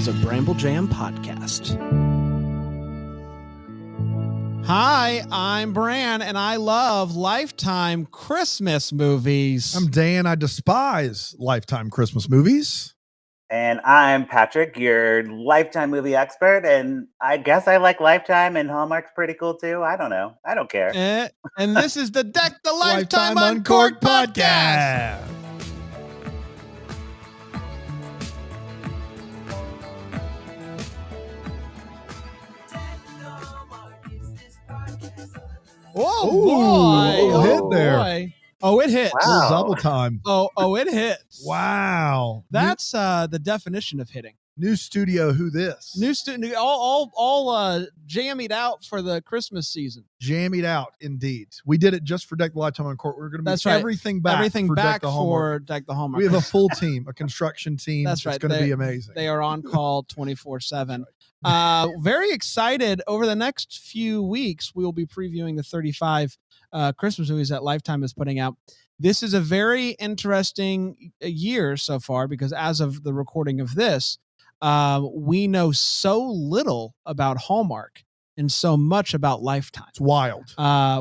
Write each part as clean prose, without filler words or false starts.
is a Bramble Jam podcast. Hi, I'm Bran, and I love Lifetime Christmas movies. I'm Dan. I despise Lifetime Christmas movies. And I'm Patrick, your Lifetime movie expert, and I guess I like Lifetime, and Hallmark's pretty cool too. I don't know. I don't care. And this is the Deck the Lifetime Uncorked podcast. Oh, boy. Hit there. Boy. Oh, it hits. Wow. Double time. Oh, it hits. Wow. That's the definition of hitting. New studio. Who this? New student, all jammied out for the Christmas season. Jammied out, indeed. We did it just for Deck the Lifetime Uncorked. We're going to That's move right. everything back Everything for back Deck the Hallmark. for Deck the Hallmark. We have a full team, a construction team. That's right. It's going to be amazing. They are on call 24/7. Very excited. Over the next few weeks, we will be previewing the 35 Christmas movies that Lifetime is putting out. This is a very interesting year so far because as of the recording of this, we know so little about Hallmark and so much about Lifetime. It's wild.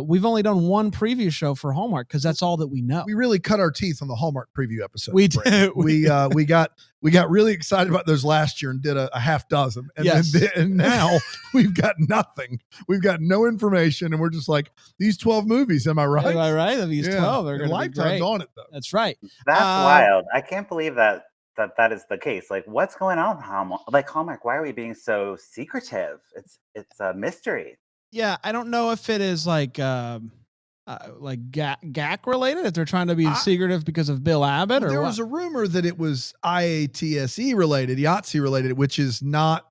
We've only done one preview show for Hallmark because that's all that we know. We really cut our teeth on the Hallmark preview episode. We did. We got really excited about those last year and did a half dozen. And, Yes. and now we've got nothing. We've got no information. And we're just like, these 12 movies, am I right? Am I right? These 12 are And going to be Lifetime's great. on it, though. That's right. That's wild. I can't believe that is the case. Like, what's going on, Hallmark? Like, Hallmark, why are we being so secretive? It's a mystery. Yeah, I don't know if it is like GAC related, if they're trying to be secretive because of Bill Abbott, or There what? was a rumor that it was IATSE related, Yahtzee related, which is not,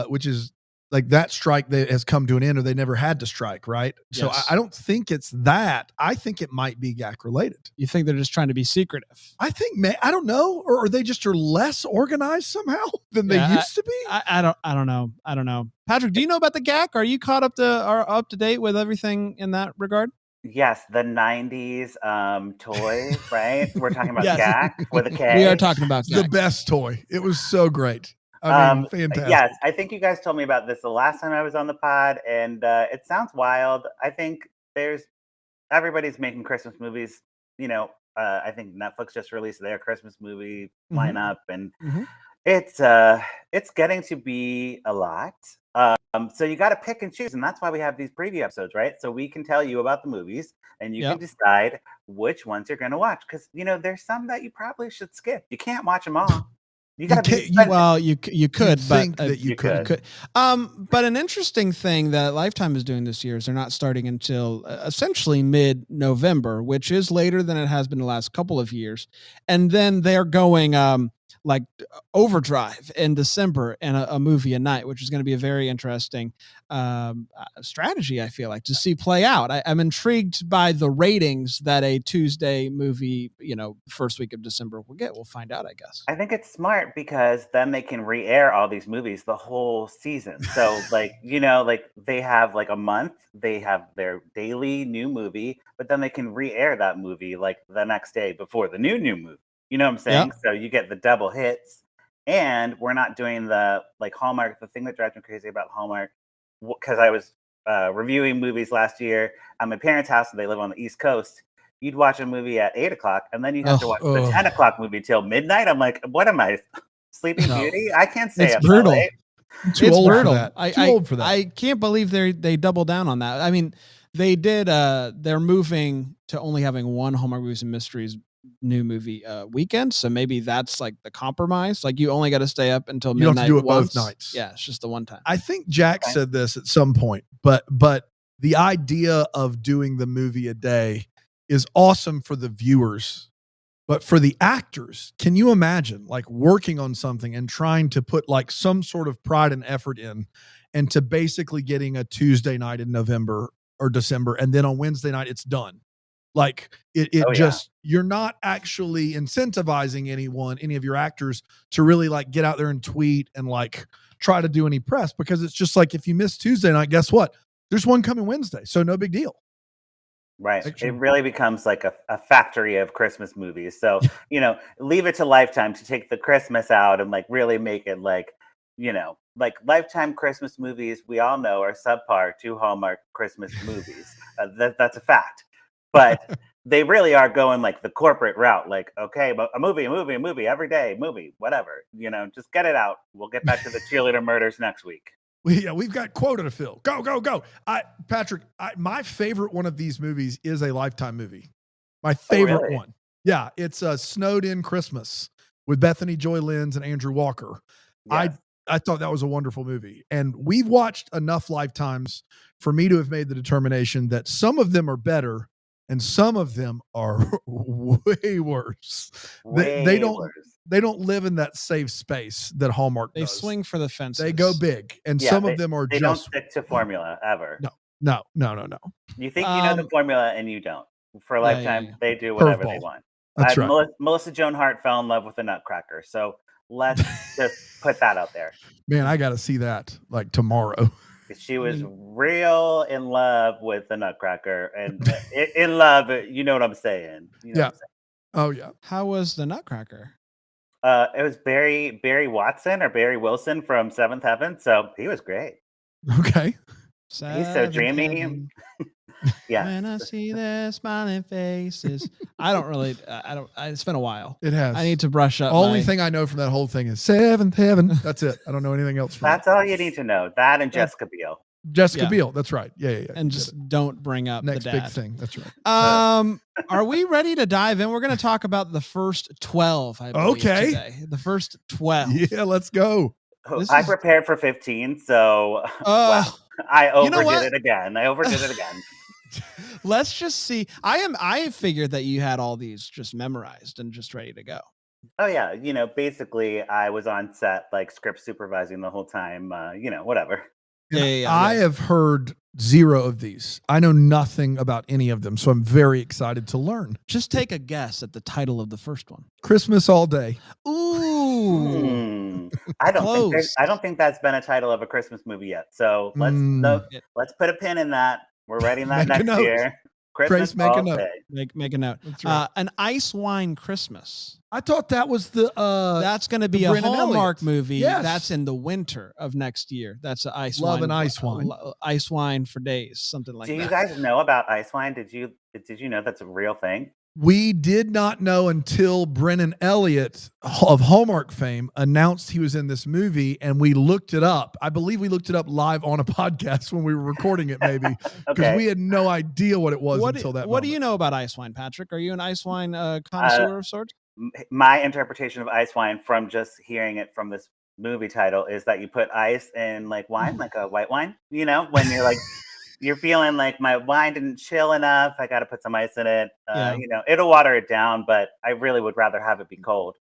which is like that strike that has come to an end, or they never had to strike, right? So Yes. I don't think it's that. I think it might be GAC related. You think they're just trying to be secretive? I think, I don't know, or they just are less organized somehow than they used to be. I don't know. Patrick, do you know about the GAC? Are you caught up to date with everything in that regard? Yes, the 90s toy, right? We're talking about Yes. GAC with a K. We are talking about The GAC. best toy. It was so great. I mean, fantastic. Yes, I think you guys told me about this the last time I was on the pod, and it sounds wild. I think everybody's making Christmas movies. You know, I think Netflix just released their Christmas movie lineup, and it's getting to be a lot. So you got to pick and choose, and that's why we have these preview episodes, right? So we can tell you about the movies, and you can decide which ones you're going to watch. Because there's some that you probably should skip. You can't watch them all. You got to. You could, but think that you could. But an interesting thing that Lifetime is doing this year is they're not starting until essentially mid-November, which is later than it has been the last couple of years, and then they're going like overdrive in December and a movie a night, which is going to be a very interesting strategy, I feel like, to see play out. I'm intrigued by the ratings that a Tuesday movie, first week of December will get. We'll find out, I guess. I think it's smart because then they can re-air all these movies the whole season. So like they have like a month, they have their daily new movie, but then they can re-air that movie like the next day before the new movie. You know what I'm saying? Yep. So you get the double hits, and we're not doing the like Hallmark. The thing that drives me crazy about Hallmark, because I was reviewing movies last year at my parents' house, and they live on the East Coast. You'd watch a movie at 8:00, and then you'd have to watch the 10:00 movie till midnight. I'm like, what am I, Sleeping Beauty? I can't stay up brutal. that late. It's brutal. Too old for that. I can't believe they doubled down on that. I mean, they did. They're moving to only having one Hallmark Movies and Mysteries new movie weekend, so maybe that's like the compromise. Like you only got to stay up until midnight. You don't have to do it once. both nights. Yeah, it's just the one time. I think Jack said this at some point, but the idea of doing the movie a day is awesome for the viewers, but for the actors, can you imagine like working on something and trying to put like some sort of pride and effort in, and to basically getting a Tuesday night in November or December, and then on Wednesday night it's done. Like you're not actually incentivizing any of your actors to really like get out there and tweet and like try to do any press, because it's just like, if you miss Tuesday night, guess what? There's one coming Wednesday. So no big deal. Right. It really becomes like a factory of Christmas movies. So, leave it to Lifetime to take the Christmas out and like really make it like like Lifetime Christmas movies, we all know are subpar to Hallmark Christmas movies. That's a fact. But they really are going like the corporate route. Like, okay, but a movie every day, whatever. Just get it out. We'll get back to the cheerleader murders next week. We've got quota to fill. Go. Patrick, my favorite one of these movies is a Lifetime movie. My favorite really? one. Yeah, it's Snowed In Christmas with Bethany Joy Lenz and Andrew Walker. Yes. I thought that was a wonderful movie. And we've watched enough Lifetimes for me to have made the determination that some of them are better and some of them are way worse. They don't live in that safe space that Hallmark does. They swing for the fences. They go big. And some of them are they don't stick to formula ever. No. You think you know the formula and you don't. For Lifetime, they do whatever they want. That's right. Melissa Joan Hart fell in love with a Nutcracker. So let's just put that out there. Man, I got to see that like tomorrow. She was real in love with the Nutcracker, and in love, you know what I'm saying? Oh yeah. How was the Nutcracker? It was Barry Watson or Barry Wilson from Seventh Heaven, so he was great. Okay. He's so dreamy. Yeah. When I see their smiling faces, it's been a while. It has. I need to brush up. Only thing I know from that whole thing is Seventh Heaven. That's it. I don't know anything else from That's all you need to know. That and Jessica Biel. Jessica Biel. That's right. Yeah. And just don't bring up next the dad. big thing. That's right. Are we ready to dive in? We're going to talk about the first 12. I believe, today. The first 12. Yeah, let's go. I prepared for 15, so wow. I overdid it again. Let's just see. I figured that you had all these just memorized and just ready to go. Oh yeah, basically I was on set like script supervising the whole time. Whatever. Yeah. I have heard zero of these. I know nothing about any of them, so I'm very excited to learn. Just take a guess at the title of the first one. Christmas All Day. Ooh. I don't think that's been a title of a Christmas movie yet. So let's put a pin in that. We're writing that next year. Christmas Grace, All Day. Make a note. Right. An Ice Wine Christmas. I thought that was that's going to be a Hallmark movie. Yes. That's in the winter of next year. That's an Ice Love Wine. And Ice Wine. Ice Wine for days, something like that. Do you guys know about Ice Wine? Did you know that's a real thing? We did not know until Brennan Elliott of Hallmark fame announced he was in this movie, and we looked it up. I believe we looked it up live on a podcast when we were recording it, maybe, because we had no idea what it was until that moment. What do you know about Ice Wine, Patrick? Are you an Ice Wine connoisseur of sorts? My interpretation of Ice Wine from just hearing it from this movie title is that you put ice in like wine, like a white wine, when you're like, you're feeling like my wine didn't chill enough. I got to put some ice in it. It'll water it down, but I really would rather have it be cold.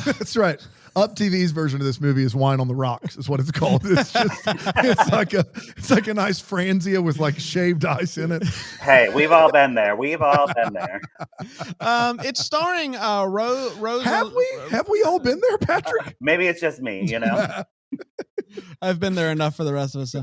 That's right. Up TV's version of this movie is Wine on the Rocks, is what it's called. It's just, it's like a nice Franzia with like shaved ice in it. Hey, we've all been there. It's starring Rose. Have we all been there, Patrick? Maybe it's just me, I've been there enough for the rest of us.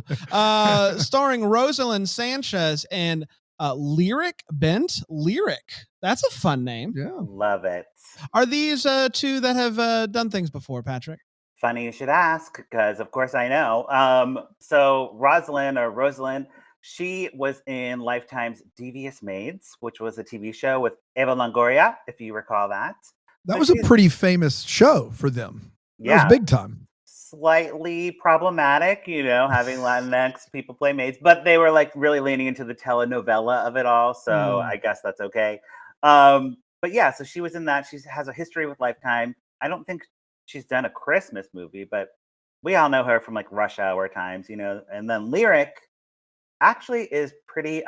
Starring Rosalind Sanchez and Lyric Bent. Lyric. That's a fun name. Yeah. Love it. Are these two that have done things before, Patrick? Funny you should ask, because of course I know. So Rosalind, she was in Lifetime's Devious Maids, which was a TV show with Eva Longoria, if you recall that. That was a pretty famous show for them. That was big time. Slightly problematic, having Latinx people play maids, but they were like really leaning into the telenovela of it all. So I guess that's okay. But yeah, so she was in that. She has a history with Lifetime. I don't think she's done a Christmas movie, but we all know her from like Rush Hour times, and then Lyric actually is pretty,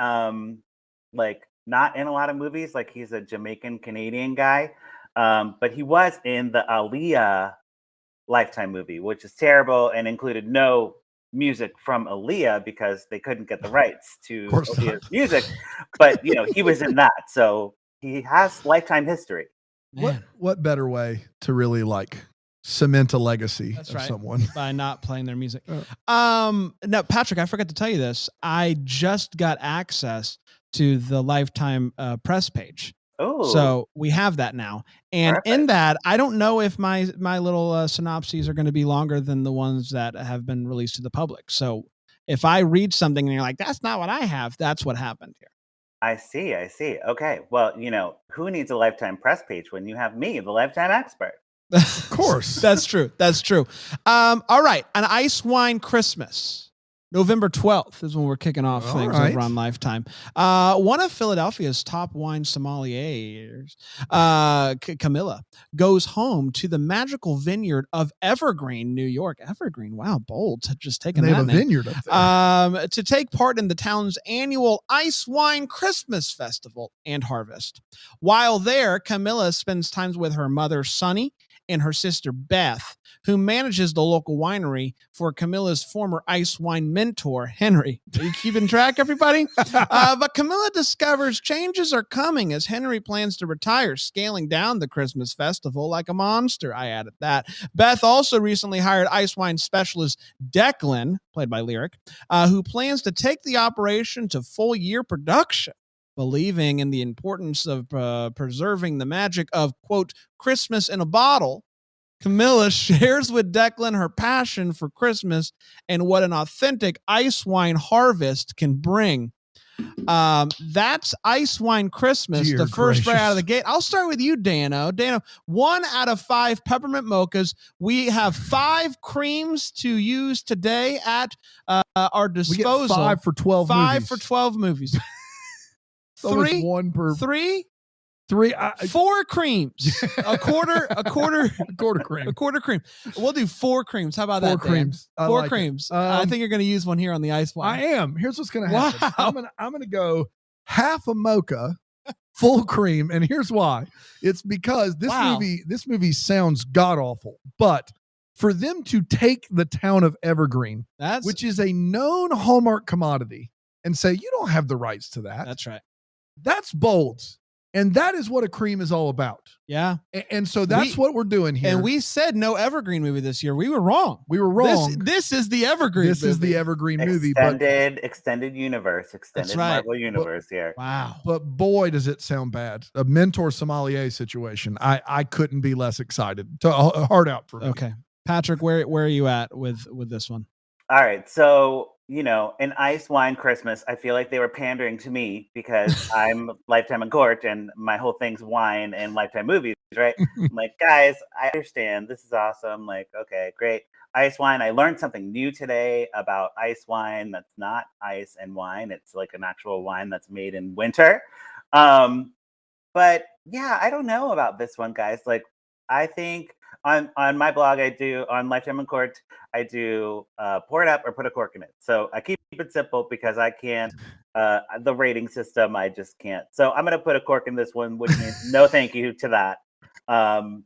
like not in a lot of movies. Like he's a Jamaican Canadian guy. But he was in the Aaliyah Lifetime movie, which is terrible and included no music from Aaliyah because they couldn't get the rights to Aaliyah's music. But he was in that, so he has Lifetime history. What better way to really like cement a legacy of someone by not playing their music? Now, Patrick, I forgot to tell you this. I just got access to the Lifetime press page. Oh, So we have that now. And in perfect. that, I don't know if my little synopses are going to be longer than the ones that have been released to the public. So if I read something and you're like, that's not what I have, that's what happened here. I see. I see. Okay. Well, who needs a Lifetime press page when you have me, the Lifetime expert? Of course. That's true. That's true. All right. An Ice Wine Christmas. November 12th is when we're kicking off All things right. over on Lifetime. One of Philadelphia's top wine sommeliers, Camilla, goes home to the magical vineyard of Evergreen, New York. Evergreen, wow, bold. Just taking They that have a name. vineyard up there. To take part in the town's annual Ice Wine Christmas Festival and Harvest. While there, Camilla spends time with her mother, Sunny, and her sister Beth, who manages the local winery for Camilla's former ice wine mentor, Henry. Are you keeping track, everybody? But Camilla discovers changes are coming as Henry plans to retire, scaling down the Christmas festival like a monster. I added that. Beth also recently hired ice wine specialist Declan, played by Lyric, who plans to take the operation to full year production. Believing in the importance of preserving the magic of, quote, Christmas in a bottle, Camilla shares with Declan her passion for Christmas and what an authentic ice wine harvest can bring. That's Ice Wine Christmas, Dear the first right out of the gracious. gate. I'll start with you, Dano. Dano, 1 out of 5 peppermint mochas. We have 5 creams to use today at our We disposal. get 5 for 12 5 movies. for 12 movies. So it's 3, one per 3, 3. 4 creams. A quarter A quarter cream. a quarter cream. We'll do 4 creams. How about 4 that, Dan? creams. I 4 like it. creams. I think you're going to use one here on the ice wine. I am. Here's what's going to happen. Wow. I'm going to go half a mocha, full cream, and here's why. It's because this movie sounds god awful, but for them to take the town of Evergreen, which is a known Hallmark commodity, and say you don't have the rights to that. That's right. That's bold. And that is what a cream is all about. Yeah. And so that's what we're doing here. And we said no Evergreen movie this year. We were wrong. We were wrong. This is the Evergreen This movie. is the Evergreen movie. Extended universe, extended right. Marvel universe here. Wow. But boy, does it sound bad. A mentor sommelier situation. I couldn't be less excited. Hard out for me. Okay. Patrick, where are you at with this one? All right. So, an Ice Wine Christmas, I feel like they were pandering to me because I'm Lifetime and Court and my whole thing's wine and Lifetime movies, right? I'm like, guys, I understand. This is awesome. Like, okay, great. Ice wine. I learned something new today about ice wine that's not ice and wine. It's like an actual wine that's made in winter. But yeah, I don't know about this one, guys. Like, I think on my blog, I do on Lifetime and Court, I do pour it up or put a cork in it. So I keep it simple because I can't, the rating system, I just can't. So I'm going to put a cork in this one, which means no thank you to that. I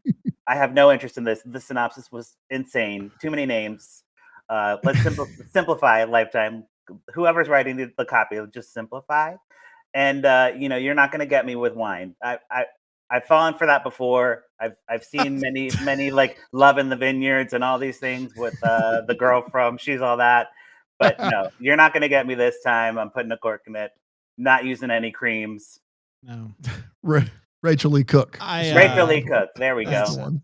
have no interest in this. The synopsis was insane. Too many names. Let's simplify Lifetime. Whoever's writing the copy, just simplify. And, you're not going to get me with wine. I've fallen for that before. I've seen many like Love in the Vineyards and all these things with the girl from She's All That. But no, you're not going to get me this time. I'm putting a cork in it. Not using any creams. No. Rachel Lee Cook. Rachel Lee Cook. There we go.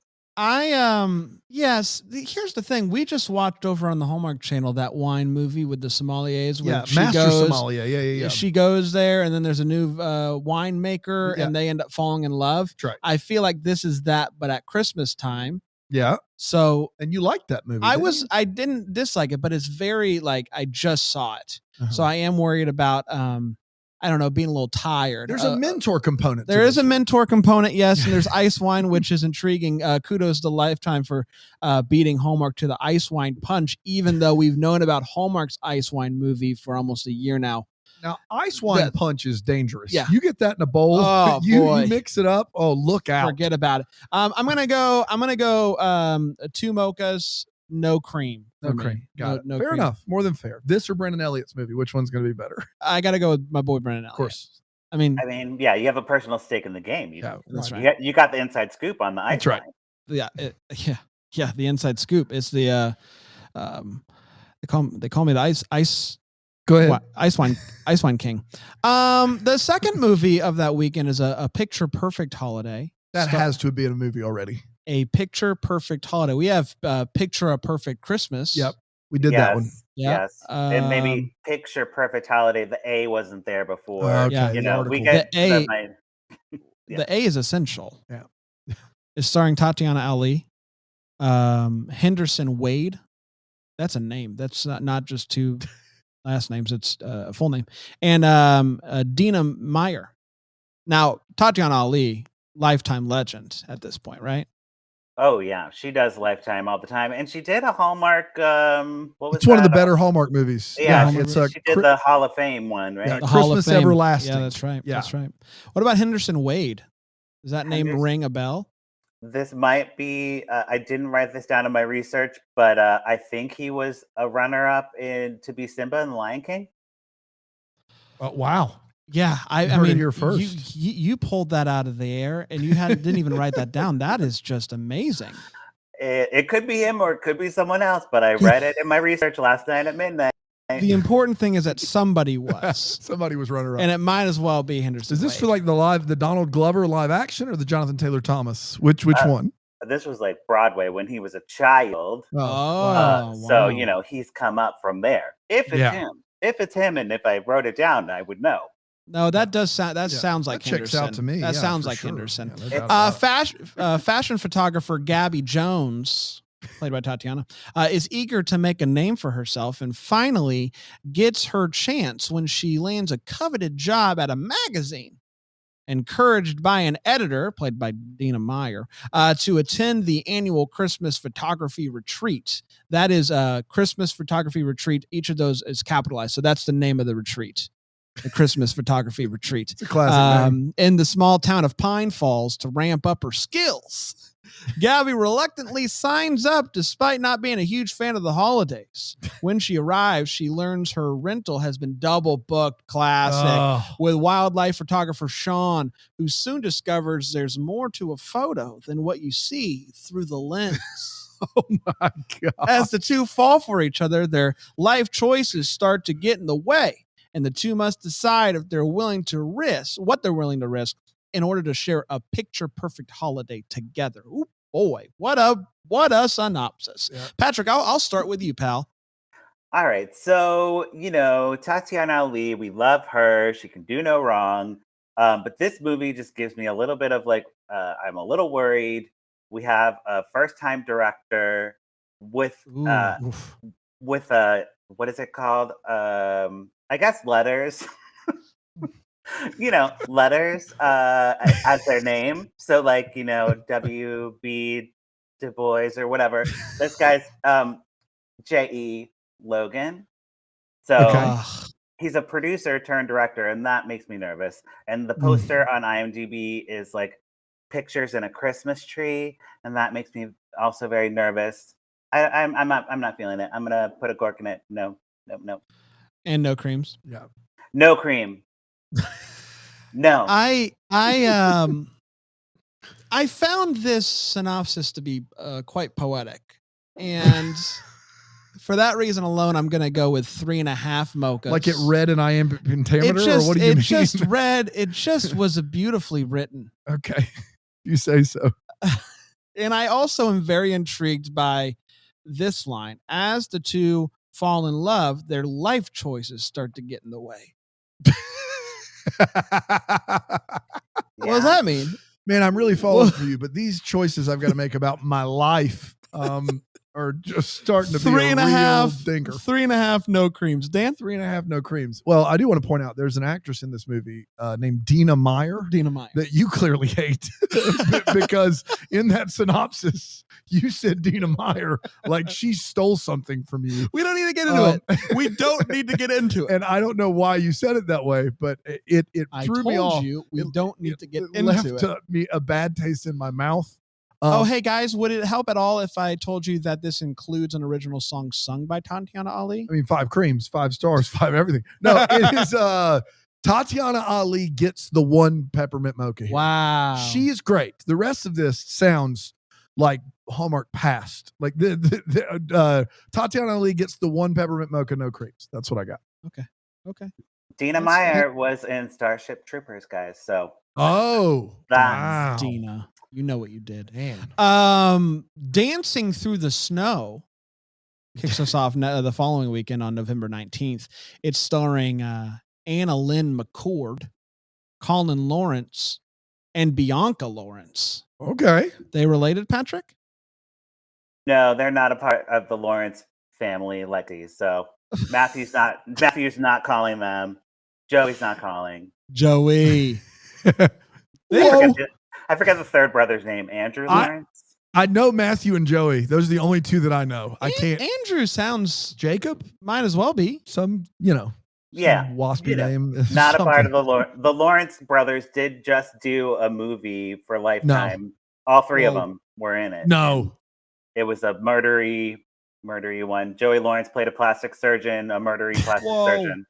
Yes. Here's the thing. We just watched over on the Hallmark Channel that wine movie with the sommeliers. Yeah, Master Sommelier. Yeah. She goes there, and then there's a new winemaker, and they end up falling in love. That's right. I feel like this is that, but at Christmas time. Yeah. So, and you liked that movie? I didn't dislike it, but it's very like I just saw it, so I am worried about I don't know, being a little tired. There's a mentor component. There is a mentor component, yes, and there's ice wine, which is intriguing. Kudos to Lifetime for beating Hallmark to the ice wine punch, even though we've known about Hallmark's ice wine movie for almost a year now. Now, ice wine punch is dangerous. Yeah. You get that in a bowl. Oh, you boy. mix it up. Oh, look out. Forget about it. I'm gonna go 2 mochas, no cream. No cream. Got it. No fair cream. enough. More than fair. This or Brendan Elliott's movie? Which one's going to be better? I got to go with my boy Brendan Elliott. Of course. I mean, yeah, you have a personal stake in the game. That's right. You got the inside scoop on the ice. That's right. Yeah. The inside scoop. It's the they call me the ice Go ahead. Ice Wine King. The second movie of that weekend is a picture perfect holiday. That has to be in a movie already. A picture perfect holiday. We have Picture a Perfect Christmas. Yep. We did that one. Yep. Yes. And maybe Picture Perfect Holiday. The A wasn't there before. Okay. You The know, article. we get The A. Yeah. The A is essential. Yeah. It's starring Tatiana Ali, Henderson Wade. That's a name. That's not just two last names. It's a full name. And Dina Meyer. Now, Tatiana Ali, lifetime legend at this point, right? Oh yeah, she does Lifetime all the time, and she did a Hallmark. What was It's one of the that? better Hallmark movies. Yeah, Hallmark she did the Hall of Fame one, right? Yeah, The Hall of Christmas Fame. Everlasting. Yeah, that's right. Yeah. That's right. What about Henderson Wade? Does that name Henderson- ring a bell? This might be. I didn't write this down in my research, but I think he was a runner-up to be Simba in The Lion King. Wow. Yeah, I heard it mean, here first. you pulled that out of the air, and you didn't even write that down. That is just amazing. It could be him or it could be someone else, but I read it in my research last night at midnight. The important thing is that somebody was, Somebody was runner up. and it might as well be Henderson. Is this Wade. for like the Donald Glover live action or the Jonathan Taylor Thomas? Which one? This was like Broadway when he was a child. Oh, So wow. he's come up from there. If it's him, and if I wrote it down, I would know. No, that does sound. That sounds like That checks Henderson. out to me. That Yeah, sounds for like sure. Henderson. Yeah, no doubt about it. Fashion photographer Gabby Jones, played by Tatiana, is eager to make a name for herself and finally gets her chance when she lands a coveted job at a magazine. Encouraged by an editor, played by Dina Meyer, to attend the annual Christmas photography retreat. That is a Christmas photography retreat. Each of those is capitalized. So that's the name of the retreat. The Christmas photography retreat. It's a classic name. In the small town of Pine Falls to ramp up her skills. Gabby reluctantly signs up despite not being a huge fan of the holidays. When she arrives, she learns her rental has been double booked, classic, with wildlife photographer Sean, who soon discovers there's more to a photo than what you see through the lens. Oh my God. As the two fall for each other, their life choices start to get in the way. And the two must decide if they're willing to risk what they're willing to risk in order to share a picture perfect holiday together. Ooh, boy, what a synopsis. Yeah. Patrick, I'll start with you, pal. All right. So, Tatiana Ali, we love her. She can do no wrong. But this movie just gives me a little bit of I'm a little worried. We have a first-time director with what is it called? I guess letters. Letters as their name. So W.B. Du Bois or whatever. This guy's J.E. Logan. So he's a producer turned director, and that makes me nervous. And the poster on IMDb is like pictures in a Christmas tree, and that makes me also very nervous. I'm not feeling it. I'm gonna put a cork in it. No. And no creams. Yeah. No cream. No. I found this synopsis to be quite poetic, and for that reason alone, I'm going to go with 3.5 mochas. Like it read an IM pentameter, or what do you mean? It just was beautifully written. Okay, you say so. And I also am very intrigued by this line: as the two fall in love, their life choices start to get in the way. What does that mean? Man, I'm really falling for you, but these choices I've got to make about my life are just starting to be a real dinker. 3.5 no creams. Dan? 3.5 no creams. Well, I do want to point out there's an actress in this movie named Dina Meyer. That you clearly hate because in that synopsis, you said Dina Meyer like she stole something from you. We don't need to get into it. We don't need to get into it. And I don't know why you said it that way, but it threw me off. We don't need to get into it. Left me a bad taste in my mouth. Hey guys, would it help at all if I told you that this includes an original song sung by Tatiana Ali? I mean, 5 creams, 5 stars, 5 everything. No, it is Tatiana Ali gets the one peppermint mocha here. Wow. She is great. The rest of this sounds like Hallmark past. Like Tatiana Ali gets the one peppermint mocha, no creams. That's what I got. Okay. Okay. Dina Meyer was in Starship Troopers, guys. So wow. Dina, you know what you did. Man. Dancing Through the Snow kicks us off the following weekend on November 19th. It's starring Anna Lynn McCord, Colin Lawrence, and Bianca Lawrence. Okay. They related, Patrick? No, they're not a part of the Lawrence family, Letty. So Matthew's not calling them. Joey's not calling. Joey. I forget the third brother's name. Andrew Lawrence. I know Matthew and Joey. Those are the only two that I know. I can't. Andrew sounds Jacob. Might as well be some, waspy name. Not a part of the Lawrence brothers did just do a movie for Lifetime. No. All three of them were in it. No. It was a murdery one. Joey Lawrence played a plastic surgeon, a murdery plastic surgeon.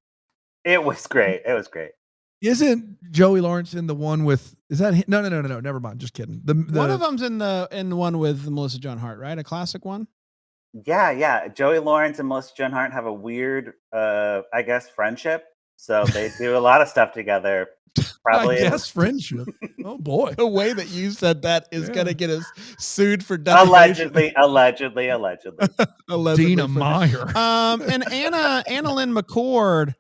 It was great. It was great. Isn't Joey Lawrence in the one with? Is that no? Never mind. Just kidding. One of them's in the one with Melissa Joan Hart, right? A classic one. Yeah. Joey Lawrence and Melissa Joan Hart have a weird, I guess, friendship. So they do a lot of stuff together. Probably, I guess friendship. Oh boy, the way that you said that is gonna get us sued for defamation. Allegedly. Dina Meyer. And Anna Lynn McCord.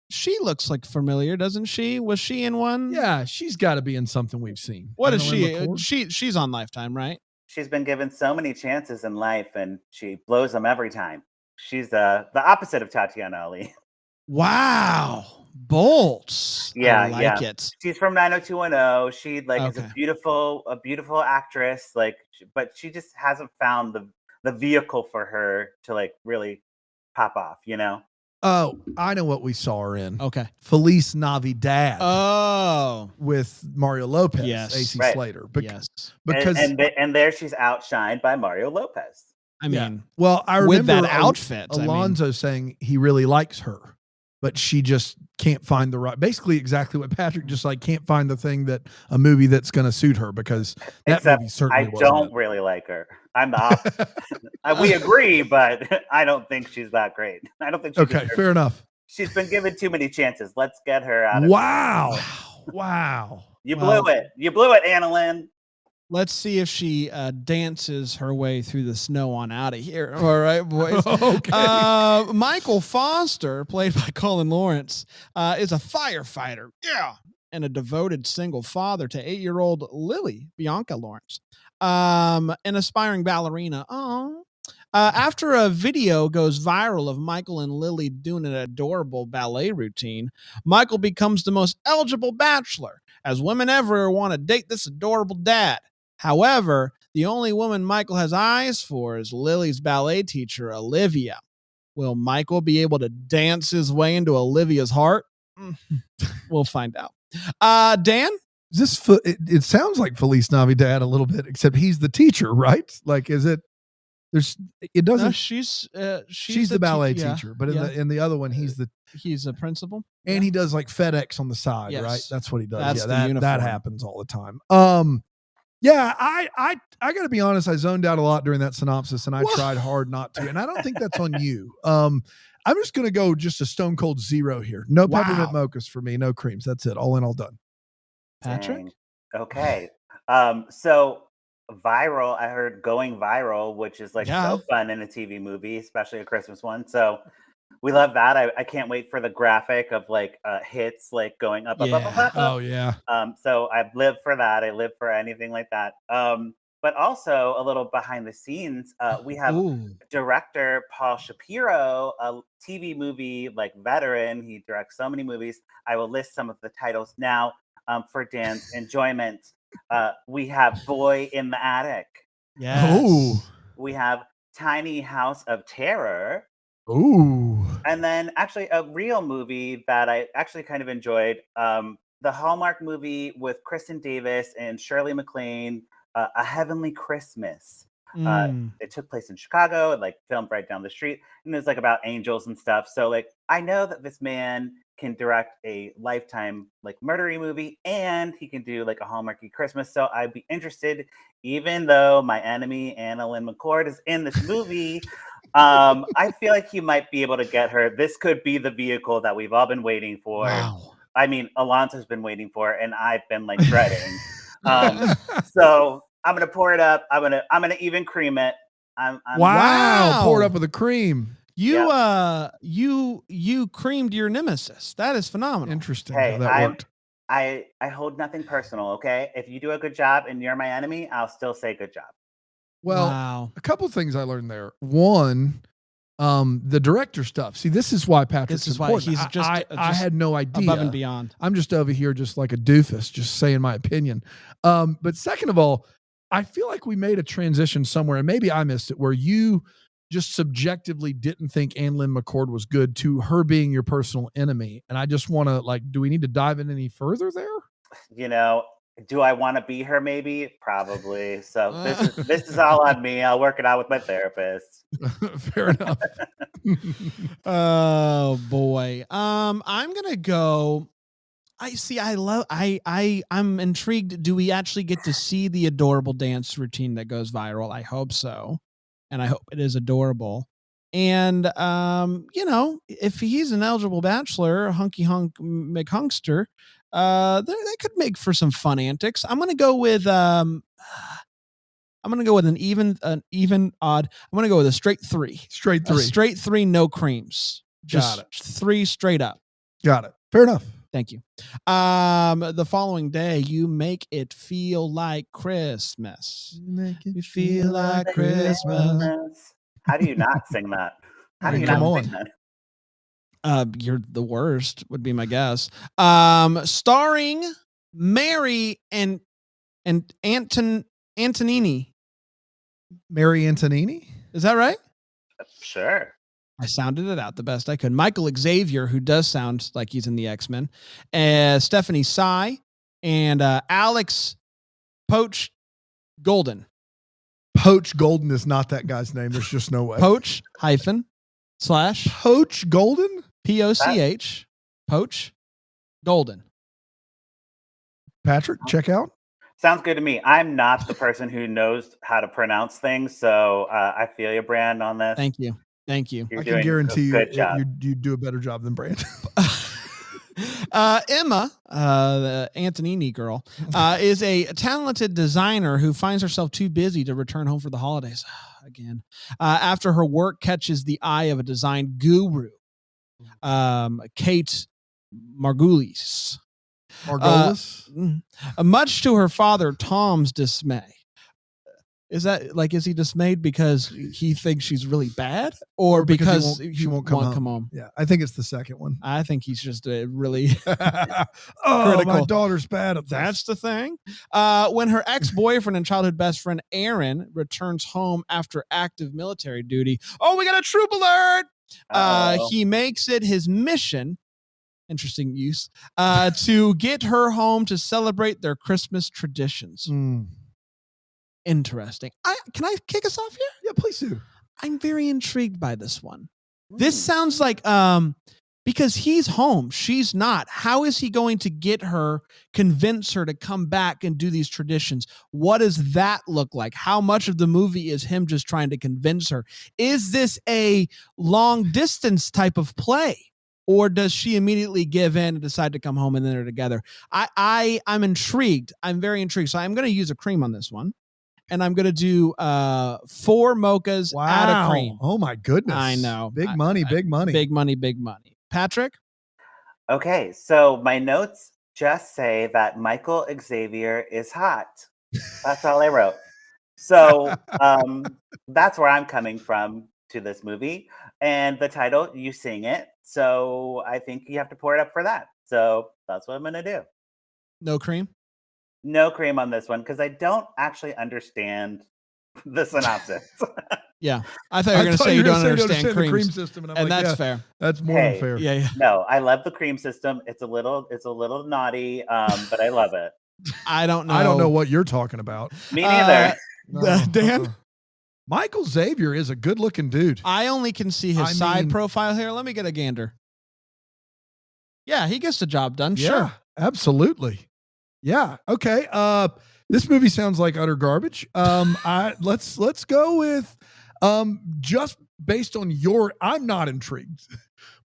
She looks like familiar, doesn't she? Was she in one? Yeah, she's got to be in something we've seen. What is she? She's on Lifetime, right? She's been given so many chances in life, and she blows them every time. She's the opposite of Tatiana Ali. Wow, bolts. Yeah, I like it. She's from 90210. She is a beautiful actress. But she just hasn't found the vehicle for her to really pop off. Oh, I know what we saw her in. Okay. Feliz Navidad. Oh. With Mario Lopez. Yes. AC right. Slater. Yes. Because and there she's outshined by Mario Lopez. I mean, well, I remember with that outfit, Alonzo saying he really likes her, but she just can't find the right. Basically, exactly what Patrick just can't find the thing a movie that's going to suit her because that movie certainly wasn't. I don't really like her. I'm the opposite. We agree, but I don't think she's that great. I don't think. Fair enough. She's been given too many chances. Let's get her out of Wow. You blew it, Anna Lynn. Let's see if she dances her way through the snow on out of here. All right, boys. Okay. Michael Foster, played by Colin Lawrence, is a firefighter. Yeah. And a devoted single father to 8-year-old Lily, Bianca Lawrence. An aspiring ballerina. Oh. After a video goes viral of Michael and Lily doing an adorable ballet routine, Michael becomes the most eligible bachelor, as women ever want to date this adorable dad. However, the only woman Michael has eyes for is Lily's ballet teacher, Olivia. Will Michael be able to dance his way into Olivia's heart? We'll find out. Dan? It sounds like Feliz Navidad a little bit, except he's the teacher, right? Is it? It doesn't. No, she's the ballet teacher, but in the other one, he's a principal, and he does FedEx on the side, yes. right? That's what he does. That's that happens all the time. Yeah, I got to be honest. I zoned out a lot during that synopsis, and I tried hard not to. And I don't think that's on you. I'm just going to go just a stone cold 0 here. No peppermint mochas for me. No creams. That's it. All in, all done. Patrick. Dang. Okay. So viral. I heard going viral, which is so fun in a TV movie, especially a Christmas one. So we love that. I can't wait for the graphic of hits going up. Oh yeah. So I live for that. I live for anything like that. But also a little behind the scenes. We have director Paul Shapiro, a TV movie veteran. He directs so many movies. I will list some of the titles now for Dan's enjoyment. We have Boy in the Attic. Yes. Ooh. We have Tiny House of Terror. Ooh. And then actually a real movie that I actually kind of enjoyed, the Hallmark movie with Kristen Davis and Shirley MacLaine, A Heavenly Christmas. It took place in Chicago, filmed right down the street, and it was about angels and stuff. So I know that this man can direct a Lifetime murdery movie, and he can do a Hallmarky Christmas. So I'd be interested, even though my enemy Anna Lynn McCord is in this movie. I feel like you might be able to get her. This could be the vehicle that we've all been waiting for. Wow. I mean, Alonso's been waiting for, and I've been like dreading. So I'm gonna pour it up. I'm gonna even cream it. Wow. Pour it up with the cream. You creamed your nemesis. That is phenomenal. Interesting. Hey, how that worked. I hold nothing personal. Okay, if you do a good job and you're my enemy, I'll still say good job. Well, a couple of things I learned there. One, the director stuff. See, this is why Patrick's This is important. why he's just I had no idea. above and beyond. I'm just over here just like a doofus, just saying my opinion. But second of all, I feel like we made a transition somewhere, and maybe I missed it, where you just subjectively didn't think Anne Lynn McCord was good to her being your personal enemy. And I just want to do we need to dive in any further there? You know, do I want to be her? Maybe, probably. So this is all on me. I'll work it out with my therapist. Fair enough. Oh boy. I'm gonna go. I'm intrigued. Do we actually get to see the adorable dance routine that goes viral? I hope so. And I hope it is adorable. And, if he's an eligible bachelor, hunky hunk McHunkster, they could make for some fun antics. I'm going to go with, an even odd. I'm going to go with a straight 3. Straight 3. A straight 3, no creams. Just Got it. 3 straight up. Got it. Fair enough. Thank you. The following day, you make it feel like Christmas. Make You feel like Christmas. How do you not sing that? How do you Come not on. sing that? You're the worst, would be my guess. Starring Mary and Antonini. Mary Antonini? Is that right? Sure. I sounded it out the best I could. Michael Xavier, who does sound like he's in the X-Men. Stephanie Sy and Alex Poach Golden. Poach Golden is not that guy's name. There's just no way. Poach / Poach Golden? Poch Poach Golden. Patrick, check out. Sounds good to me. I'm not the person who knows how to pronounce things, so I feel you, Brand, on this. Thank you. You're I can guarantee you do a better job than Brand. Emma, the Antonini girl, is a talented designer who finds herself too busy to return home for the holidays again. After her work catches the eye of a design guru, Kate Margulies. Much to her father Tom's dismay. Is he dismayed because he thinks she's really bad, or because he won't come home? Yeah, I think it's the second one. I think he's just really critical. My daughter's bad at this. That's the thing. When her ex-boyfriend and childhood best friend Aaron returns home after active military duty, we got a troop alert. He makes it his mission. Interesting use to get her home to celebrate their Christmas traditions. Interesting. Can I kick us off here? Yeah, please do. I'm very intrigued by this one. This sounds like because he's home, she's not. How is he going to get her, convince her to come back and do these traditions? What does that look like? How much of the movie is him just trying to convince her? Is this a long distance type of play? Or does she immediately give in and decide to come home and then they're together? I'm intrigued. I'm very intrigued. So I'm going to use a cream on this one. And I'm going to do 4 mochas out of cream. Oh, my goodness. I know. Big money. Big money. Patrick? Okay, so my notes just say that Michael Xavier is hot. That's all I wrote. So that's where I'm coming from to this movie. And the title, you sing it. So I think you have to pour it up for that. So that's what I'm going to do. No cream? No cream on this one because I don't actually understand the synopsis. Yeah, I thought you were going to say you don't understand the cream system, and that's fair. That's more than fair. Yeah. No, I love the cream system. It's a little naughty, but I love it. I don't know. I don't know what you're talking about. Me neither. Dan? Michael Xavier is a good-looking dude. I only can see his side profile here. Let me get a gander. Yeah, he gets the job done. Yeah, sure, absolutely. Yeah. Okay. This movie sounds like utter garbage. Let's go with just based on your, I'm not intrigued,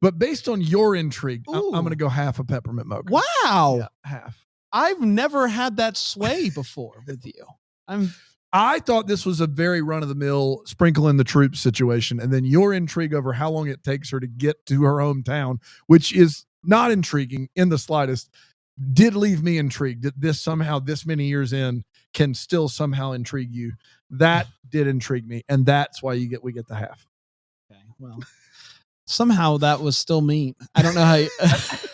but based on your intrigue, I'm going to go half a peppermint mocha. Wow. Yeah, half. I've never had that sway before with you. I thought this was a very run-of-the-mill sprinkle in the troops situation, and then your intrigue over how long it takes her to get to her hometown, which is not intriguing in the slightest, did leave me intrigued that this somehow, this many years in, can still somehow intrigue you. That did intrigue me, and that's why we get the half. Okay, well, somehow that was still mean. I don't know how you,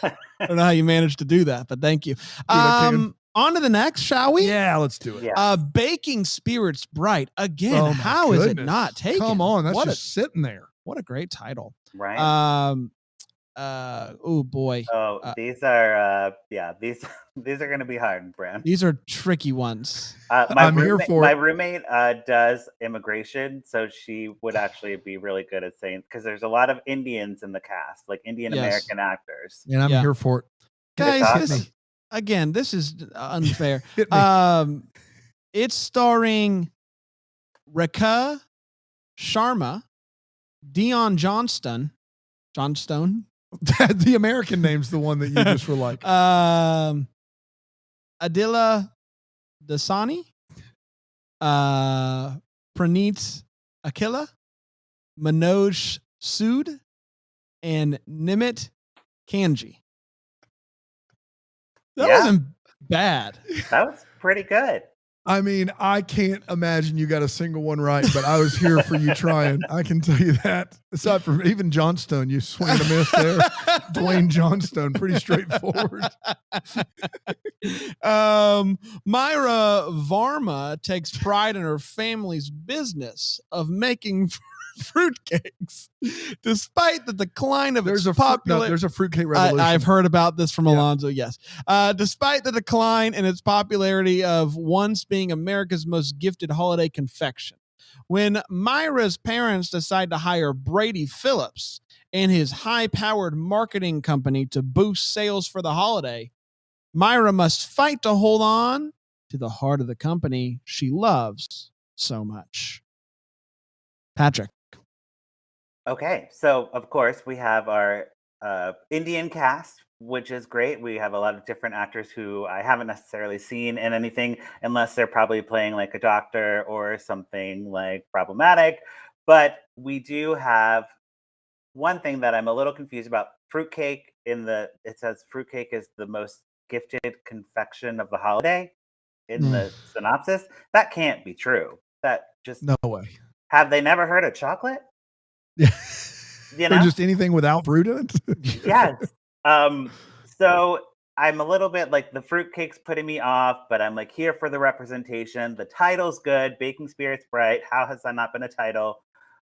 I don't know how you managed to do that, but thank you. On to the next, shall we? Yeah, let's do it. Yeah. Baking Spirits Bright. Again, how is it not taken? Come on, that's just sitting there. What a great title. Right. Oh boy. Oh, these are these are going to be hard, Brand. These are tricky ones. Here for my roommate does immigration, so she would actually be really good at saying, because there's a lot of Indians in the cast, like Indian American actors. And I'm here for it. Guys, this is unfair. It's starring Rekha Sharma, Dion Johnstone. The American name's the one that you just were like. Adila Dasani, Praneet Akila, Manoj Sood, and Nimit Kanji. That wasn't bad. That was pretty good. I mean, I can't imagine you got a single one right, but I was here for you trying. I can tell you that. Aside from even Johnstone, you swing and a miss there. Dwayne Johnstone, pretty straightforward. Myra Varma takes pride in her family's business of making fruitcakes, despite the decline of its popularity. There's a fruitcake revolution. I've heard about this from Alonzo. Yes, despite the decline in its popularity of once being America's most gifted holiday confection, when Myra's parents decide to hire Brady Phillips and his high-powered marketing company to boost sales for the holiday, Myra must fight to hold on to the heart of the company she loves so much. Patrick. Okay, so of course we have our Indian cast, which is great. We have a lot of different actors who I haven't necessarily seen in anything, unless they're probably playing like a doctor or something like problematic. But we do have one thing that I'm a little confused about. Fruitcake it says fruitcake is the most gifted confection of the holiday in the synopsis. That can't be true. That just no way. Have they never heard of chocolate? Yeah. You know? Or just anything without fruit in it? Yes. So I'm a little bit like, the fruitcake's putting me off, but I'm like here for the representation. The title's good. Baking Spirits Bright. How has that not been a title?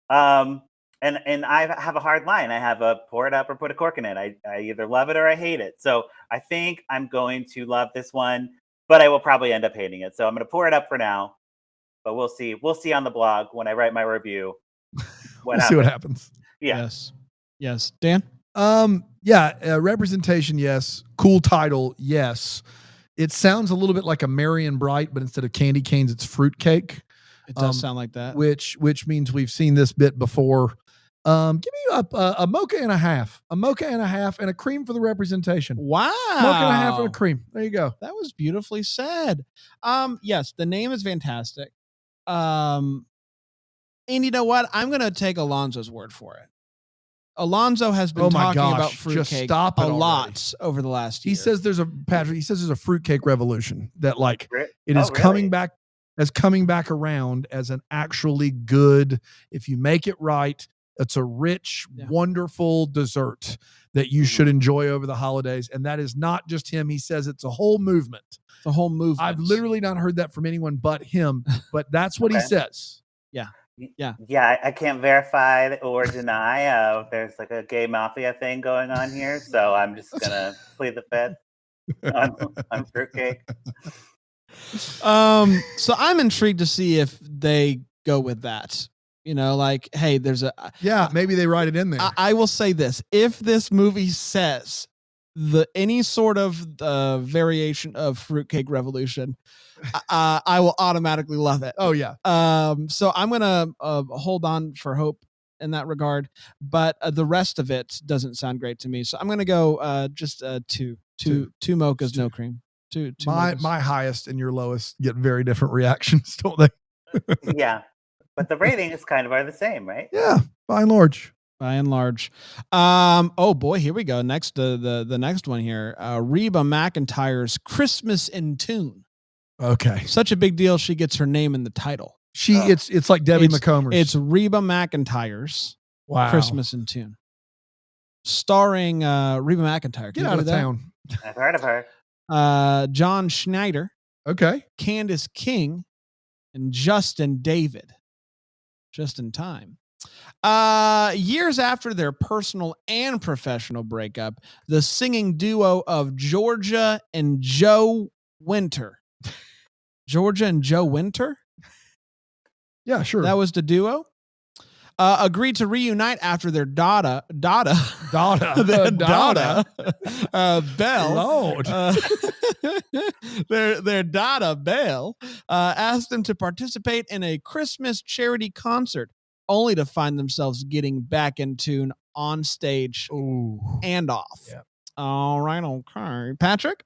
And I have a hard line. I have a pour it up or put a cork in it. I either love it or I hate it. So I think I'm going to love this one, but I will probably end up hating it. So I'm going to pour it up for now, but we'll see. We'll see on the blog when I write my review. We'll see what happens. Yeah. Yes. Dan? Representation, yes. Cool title, yes. It sounds a little bit like a Marion Bright, but instead of candy canes, it's fruitcake. It does sound like that. Which means we've seen this bit before. Give me a mocha and a half. A mocha and a half and a cream for the representation. Wow. Mocha and a half and a cream. There you go. That was beautifully said. Yes, the name is fantastic. And you know what? I'm going to take Alonzo's word for it. Alonzo has been talking about fruitcake a lot over the last year. He says there's a fruitcake revolution that it is really? coming back around as an actually good, if you make it right, it's a rich, wonderful dessert that you should enjoy over the holidays. And that is not just him. He says it's a whole movement. The whole movement. I've literally not heard that from anyone but him, but that's what he says. Yeah, I can't verify or deny. There's like a gay mafia thing going on here, so I'm just gonna plead the fifth on fruitcake. So I'm intrigued to see if they go with that. You know, like, hey, there's maybe they write it in there. I will say this: if this movie says any sort of variation of fruitcake revolution, I will automatically love it. Oh yeah. So I'm gonna hold on for hope in that regard, but the rest of it doesn't sound great to me. So I'm going to go just two mochas, no cream. Two mochas. My highest and your lowest get very different reactions, don't they? Yeah, but the ratings kind of are the same, right? Yeah, by and large. By and large. Oh boy, here we go. Next, the next one here. Reba McEntire's Christmas in Tune. Okay. Such a big deal. She gets her name in the title. It's like Debbie McComer's. It's Reba McEntire's Christmas in Tune. Starring Reba McEntire. Get out of town. I've heard of her. John Schneider. Okay. Candace King. And Justin David. Just in time. Years after their personal and professional breakup, the singing duo of Georgia and Joe Winter. Georgia and Joe Winter? Yeah, sure. That was the duo. Agreed to reunite after their daughter Belle Lord. their daughter Belle asked them to participate in a Christmas charity concert, only to find themselves getting back in tune on stage and off. Yeah. All right, okay. Patrick?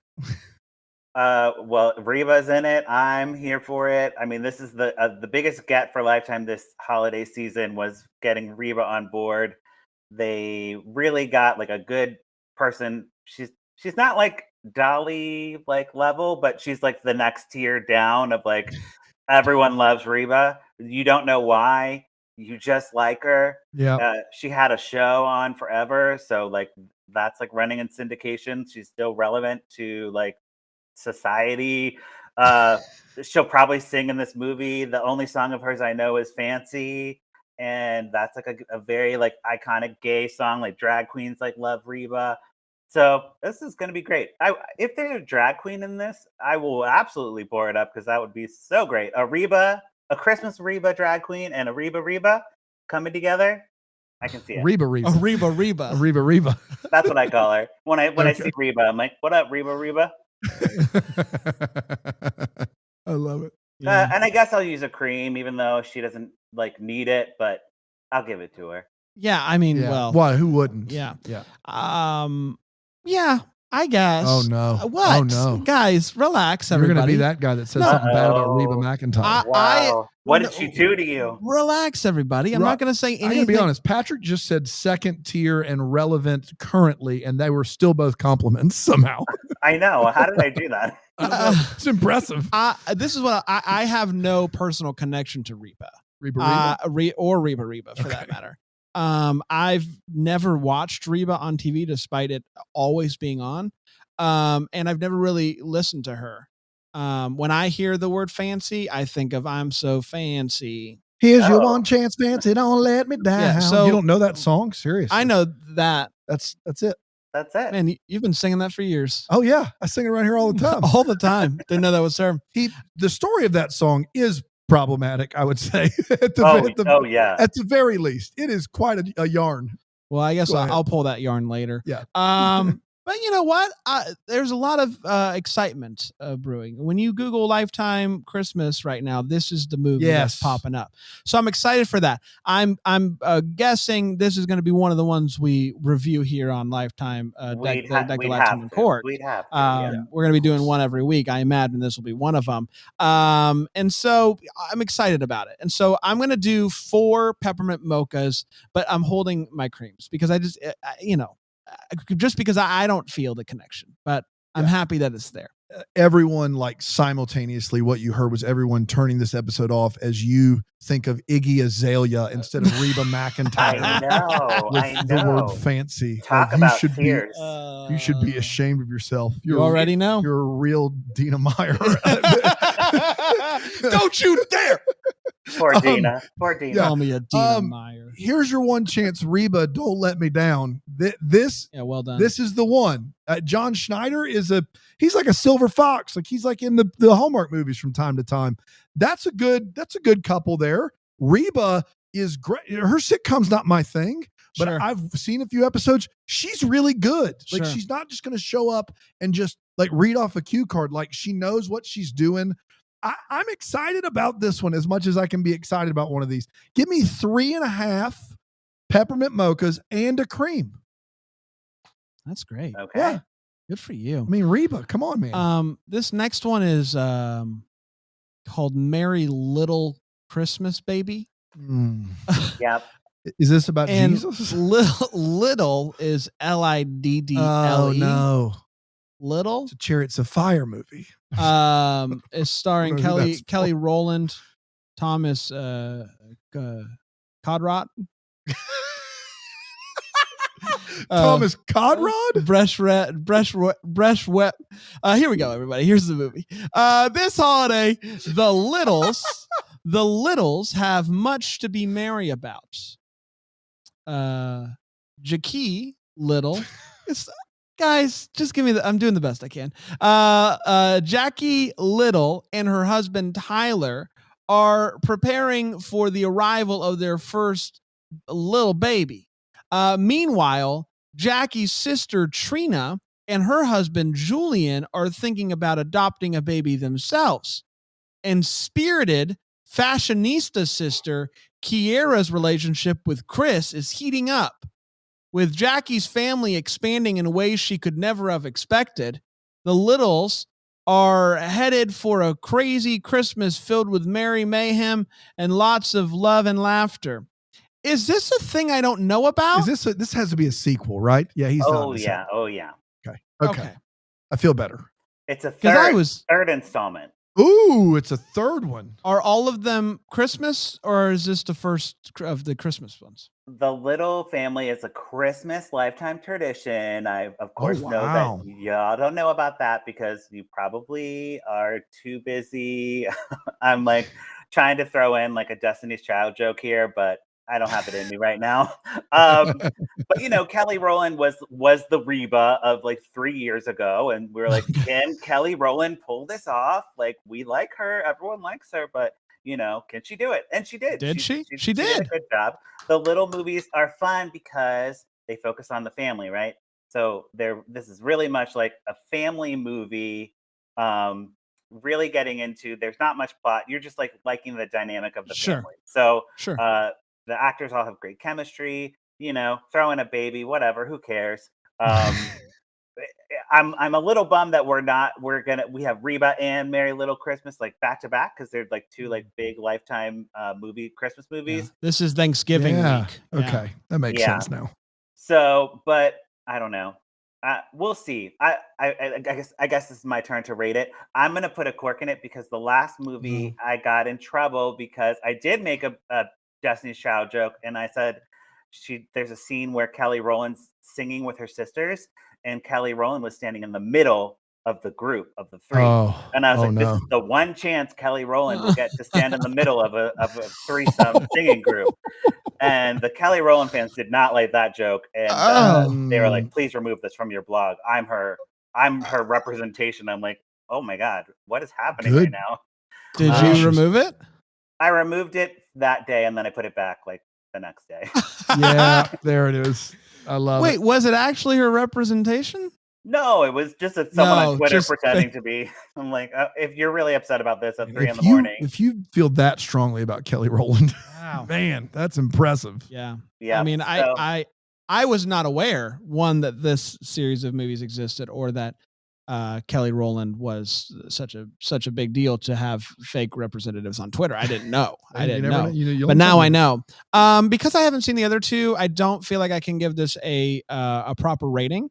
Well, Reba's in it. I'm here for it. I mean, this is the biggest get for Lifetime this holiday season was getting Reba on board. They really got like a good person. She's not like Dolly like level, but she's like the next tier down of like everyone loves Reba. You don't know why. You just like her. Yeah. She had a show on forever, so like that's like running in syndication. She's still relevant to like society. She'll probably sing in this movie. The only song of hers I know is Fancy, and that's like a very like iconic gay song. Like drag queens like love Reba, so this is going to be great. If there's a drag queen in this, I will absolutely bore it up because that would be so great. A Christmas Reba drag queen and a Reba coming together. I can see it. Reba. That's what I call her. When I see Reba, I'm like, what up, Reba? I love it. Yeah. And I guess I'll use a cream, even though she doesn't like need it, but I'll give it to her. Yeah, I mean, well, why? Who wouldn't? Yeah. Yeah. Yeah, I guess. Oh no! What? Oh no! Guys, relax, You're everybody. going to be that guy that says something bad about Reba McEntire. Wow. What did she do to you? Relax, everybody. I'm not going to say anything. I'm going to be honest. Patrick just said second tier and relevant currently, and they were still both compliments somehow. I know. How did I do that? It's impressive. This is what I have no personal connection to Reba. Reba for that matter. I've never watched Reba on TV despite it always being on. And I've never really listened to her. When I hear the word fancy, I think of I'm so fancy. Here's your one chance, fancy. Don't let me down. Yeah, so you don't know that song? Seriously. I know that. That's it. That's it. Man, you've been singing that for years. Oh yeah. I sing it around here all the time. All the time. Didn't know that was her. The story of that song is problematic, I would say. At the very least. It is quite a yarn. Well, I guess I'll pull that yarn later. Yeah. But you know what? There's a lot of excitement brewing. When you Google Lifetime Christmas right now, this is the movie that's popping up. So I'm excited for that. I'm guessing this is going to be one of the ones we review here on Lifetime. Lifetime Court. We'd have to, We're going to be doing one every week. I imagine this will be one of them. And so I'm excited about it. And so I'm going to do 4 peppermint mochas, but I'm holding my creams because I just because I don't feel the connection, but I'm happy that it's there. Everyone, like simultaneously, what you heard was everyone turning this episode off as you think of Iggy Azalea instead of Reba McEntire. I know. The word fancy. Talk about tears. You should be ashamed of yourself. You already know. You're a real Dina Meyer. Don't you dare. Poor Dina. Call me a Dina Meyer. Here's your one chance, Reba. Don't let me down. This well done. This is the one. John Schneider he's like a silver fox. Like he's like in the Hallmark movies from time to time. That's a good couple there. Reba is great. Her sitcom's not my thing, but I've seen a few episodes. She's really good. Like she's not just going to show up and just like read off a cue card. Like she knows what she's doing. I'm excited about this one as much as I can be excited about one of these. Give me 3.5 peppermint mochas, and a cream. That's great. Okay. Yeah. Good for you. I mean, Reba, come on, man. This next one is called Merry Little Christmas Baby. Yep. Is this about And Jesus? Little is Liddle. Oh no, Little. it's a Chariots of Fire movie. Is starring I don't know who that's Kelly for. Rowland, Thomas Codrot. Thomas Codrod? Bresh wet. Here we go, everybody. Here's the movie. This holiday, the Littles have much to be merry about. Jackie Little. Guys, just give me I'm doing the best I can. Jackie Little and her husband Tyler are preparing for the arrival of their first little baby. Meanwhile, Jackie's sister Trina and her husband Julian are thinking about adopting a baby themselves. And spirited fashionista sister Kiera's relationship with Chris is heating up. With Jackie's family expanding in ways she could never have expected, the Littles are headed for a crazy Christmas filled with merry mayhem and lots of love and laughter. Is this a thing I don't know about? This has to be a sequel, right? Yeah, he's Oh yeah. Okay. I feel better. It's a 'Cause third installment. Ooh, it's a third one. Are all of them Christmas, or is this the first of the Christmas ones? The Little family is a Christmas lifetime tradition. I, of course, know wow. that y'all don't know about that because you probably are too busy. I'm like trying to throw in like a Destiny's Child joke here, but I don't have it in me right now. But you know, Kelly Rowland was the Reba of like 3 years ago, and we were like, can Kelly Rowland pull this off? Like, we like her, everyone likes her, but you know, can she do it? And she did. Did she? She did did. a good job. The Little movies are fun because they focus on the family, right? So this is really much like a family movie. Really getting into. There's not much plot. You're just like liking the dynamic of the family. So Sure. the actors all have great chemistry. You know, throw in a baby, whatever. Who cares? I'm a little bummed that we have Reba and Merry Little Christmas like back to back because they're like two like big lifetime Christmas movies. Yeah. This is Thanksgiving week. Okay, that makes sense now. So, but I don't know. We'll see. I guess this is my turn to rate it. I'm gonna put a cork in it because the last movie I got in trouble because I did make a Destiny's Child joke and I said there's a scene where Kelly Rowland's singing with her sisters and Kelly Rowland was standing in the middle of the group of the three. And I was like, this is the one chance Kelly Rowland will get to stand in the middle of a threesome singing group. And the Kelly Rowland fans did not like that joke. And they were like, please remove this from your blog. I'm her representation. I'm like, oh my God, what is happening right now? Did you remove it? I removed it that day and then I put it back like the next day. Yeah, there it is. I love it. Wait, was it actually her representation? No, it was just someone on Twitter pretending to be. I'm like, if you're really upset about this at 3 a.m, if you feel that strongly about Kelly Rowland, wow, man, that's impressive. Yeah. I mean, I was not aware that this series of movies existed or that Kelly Rowland was such a big deal to have fake representatives on Twitter. I didn't know. I didn't know. But now I know. Because I haven't seen the other two, I don't feel like I can give this a proper rating.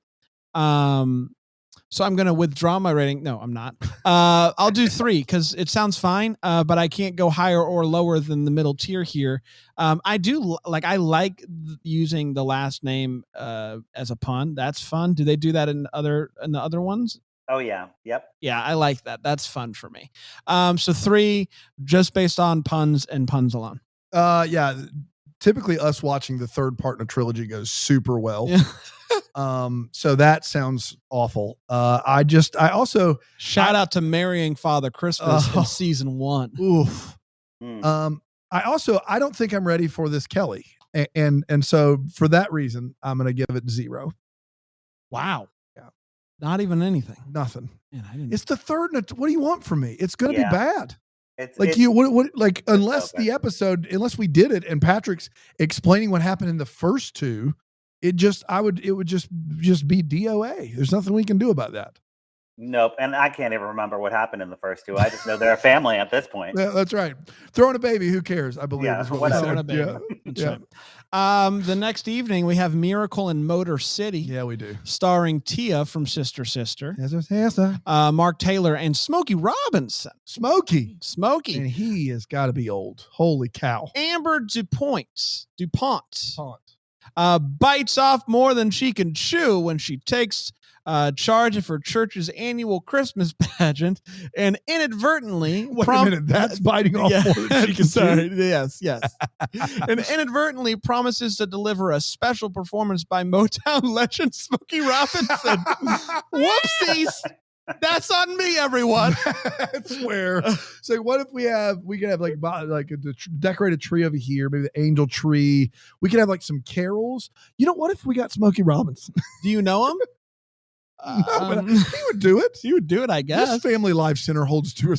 So I'm going to withdraw my rating. No, I'm not. I'll do 3 because it sounds fine, but I can't go higher or lower than the middle tier here. I like using the last name as a pun. That's fun. Do they do that in the other ones? Oh yeah. Yep. Yeah, I like that. That's fun for me. So 3 just based on puns and puns alone. Yeah. Typically us watching the third part in a trilogy goes super well. Yeah. So that sounds awful. I also shout out to Marrying Father Christmas in season 1. Oof. I don't think I'm ready for this Kelly. And so for that reason, I'm going to give it 0. Wow. Yeah. Not even anything. Nothing. Man, it's the third. What do you want from me? It's going to be bad. It's like unless open. the episode, unless we did it and Patrick's explaining what happened in the first two, it would just be DOA. There's nothing we can do about that. Nope. And I can't even remember what happened in the first two. I just know they're a family at this point. Yeah, that's right. Throwing a baby, who cares? I believe is what we Throwing said. a baby. Yeah. Yeah. The next evening we have Miracle in Motor City. Yeah, we do. Starring Tia from Sister Sister. Yes. Mark Taylor and Smokey Robinson. Smokey. And he has got to be old. Holy cow. Amber DuPont. Bites off more than she can chew when she takes charge of her church's annual Christmas pageant and inadvertently wait a minute, that's biting off more than she can chew. Yes. And inadvertently promises to deliver a special performance by Motown legend Smokey Robinson. Whoopsies. That's on me, everyone. That's where. So what if we could have like a decorated tree over here, maybe the angel tree. We could have like some carols. What if we got Smokey Robinson? Do you know him? No, but he would do it. He would do it, I guess. This Family Life Center holds 200 or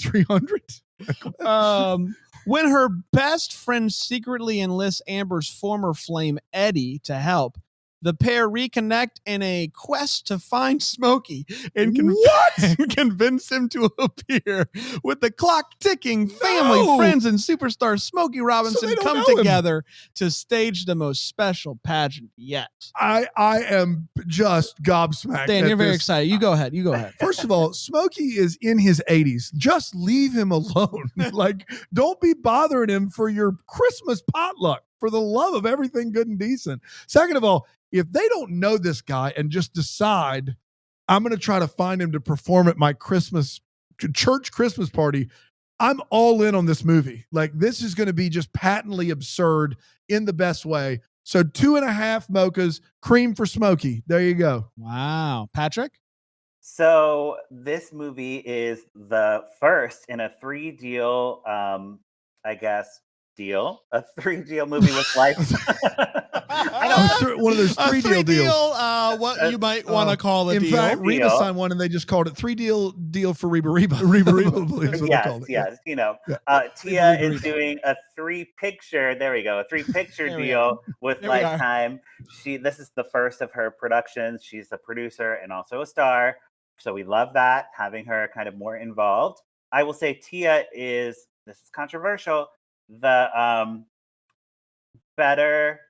300. When her best friend secretly enlists Amber's former flame, Eddie, to help, the pair reconnect in a quest to find Smokey and convince him to appear. With the clock ticking, family, friends, and superstar Smokey Robinson come together to stage the most special pageant yet. I am just gobsmacked. Dan, you're very excited. You go ahead. First of all, Smokey is in his 80s. Just leave him alone. Like, don't be bothering him for your Christmas potluck, for the love of everything good and decent. Second of all, if they don't know this guy and just decide, I'm going to try to find him to perform at my church Christmas party, I'm all in on this movie. Like, this is going to be just patently absurd in the best way. So 2.5 mochas, cream for Smokey. There you go. Wow. Patrick? So this movie is the first in a 3-deal, a 3-deal movie with life. One of those 3-deal deals. What you might want to call a in deal. In fact, Reba signed one and they just called it deal for Reba. Reba, I believe is what they called it. Yes. Tia is doing a 3-picture. There we go. A 3-picture deal with Lifetime. This is the first of her productions. She's a producer and also a star. So we love that, having her kind of more involved. I will say Tia is, this is controversial, the better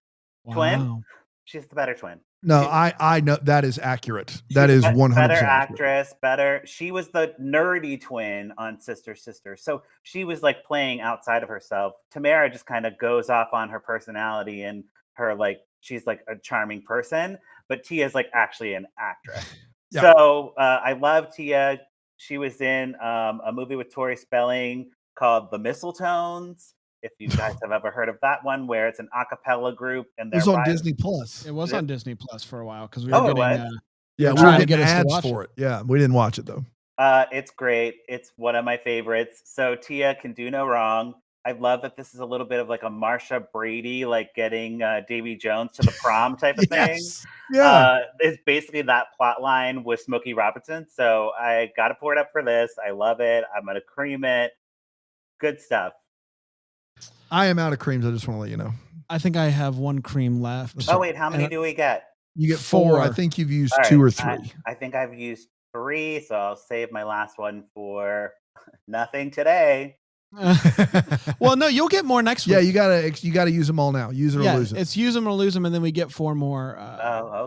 twin. She's the better twin. No, I know that is accurate. That is 100% better actress, better. She was the nerdy twin on Sister Sister. So she was like playing outside of herself. Tamara just kind of goes off on her personality and her, like, she's like a charming person, but Tia is like actually an actress. Yeah. So I love Tia. She was in a movie with Tori Spelling called The Mistletones. If you guys have ever heard of that one, where it's an a cappella group and they're it was on Disney Plus. It was on Disney Plus for a while because we were getting we were trying to get ads for it. Yeah, we didn't watch it though. It's great. It's one of my favorites. So Tia can do no wrong. I love that this is a little bit of like a Marsha Brady, like getting Davy Jones to the prom type of thing. Yeah. It's basically that plot line with Smokey Robinson. So I got to pour it up for this. I love it. I'm going to cream it. Good stuff. I am out of creams. I just want to let you know. I think I have one cream left. Oh, wait. How many do we get? You get 4. I think you've used 2 or 3. I think I've used 3. So I'll save my last one for nothing today. Well, no, you'll get more next week. Yeah, you gotta use them all now. Use it or lose it. It's use them or lose them, and then we get 4 more.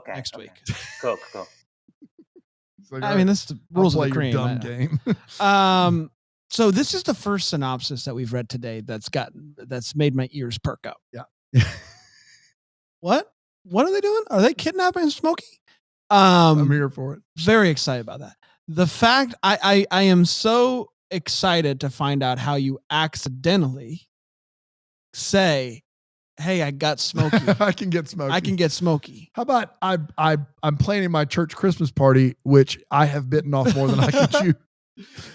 Next week. Cool. Like, I mean, this is the rules of the cream. Dumb game. So this is the first synopsis that we've read today that's made my ears perk up. Yeah. What are they doing? Are they kidnapping Smokey? I'm here for it. Very excited about that. The fact I am so excited to find out how you accidentally say, "Hey, I got Smokey. I can get Smokey. How about I'm planning my church Christmas party, which I have bitten off more than I can chew.